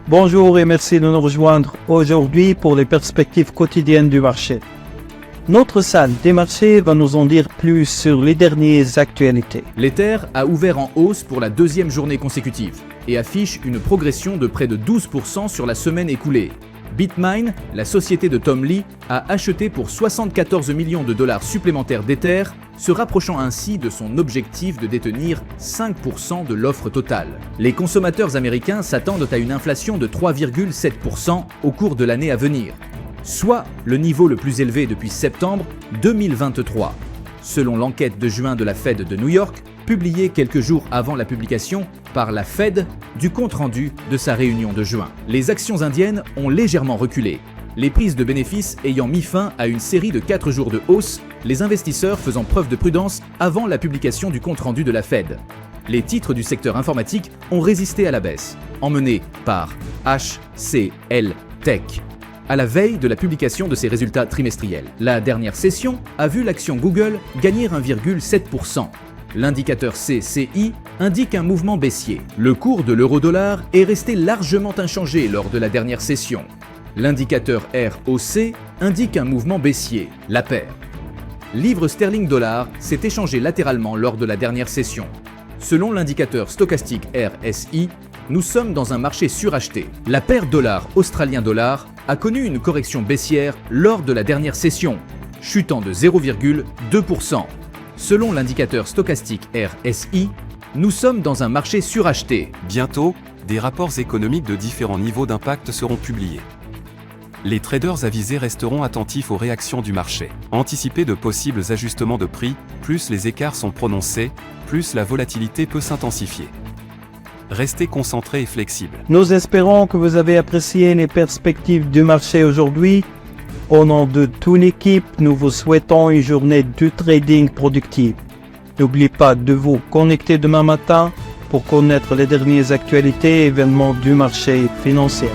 Bonjour et merci de nous rejoindre aujourd'hui pour les perspectives quotidiennes du marché. Notre salle des marchés va nous en dire plus sur les dernières actualités. L'Ether a ouvert en hausse pour la deuxième journée consécutive et affiche une progression de près de 12% sur la semaine écoulée. Bitmain, la société de Tom Lee, a acheté pour 74 millions de dollars supplémentaires d'Ether, se rapprochant ainsi de son objectif de détenir 5% de l'offre totale. Les consommateurs américains s'attendent à une inflation de 3,7% au cours de l'année à venir, soit le niveau le plus élevé depuis septembre 2023. Selon l'enquête de juin de la Fed de New York, publiée quelques jours avant la publication par la Fed du compte-rendu de sa réunion de juin. Les actions indiennes ont légèrement reculé, les prises de bénéfices ayant mis fin à une série de 4 jours de hausse, les investisseurs faisant preuve de prudence avant la publication du compte-rendu de la Fed. Les titres du secteur informatique ont résisté à la baisse, emmenés par HCL Tech, à la veille de la publication de ses résultats trimestriels. La dernière session a vu l'action Google gagner 1,7%. L'indicateur CCI indique un mouvement baissier. Le cours de l'euro-dollar est resté largement inchangé lors de la dernière session. L'indicateur ROC indique un mouvement baissier. La paire livre sterling-dollar s'est échangé latéralement lors de la dernière session. Selon l'indicateur stochastique RSI, nous sommes dans un marché suracheté. La paire dollar-australien-dollar a connu une correction baissière lors de la dernière session, chutant de 0,2%. Selon l'indicateur stochastique RSI, nous sommes dans un marché suracheté. Bientôt, des rapports économiques de différents niveaux d'impact seront publiés. Les traders avisés resteront attentifs aux réactions du marché. Anticipez de possibles ajustements de prix, plus les écarts sont prononcés, plus la volatilité peut s'intensifier. Restez concentrés et flexibles. Nous espérons que vous avez apprécié les perspectives du marché aujourd'hui. Au nom de toute l'équipe, nous vous souhaitons une journée de trading productive. N'oubliez pas de vous connecter demain matin pour connaître les dernières actualités et événements du marché financier.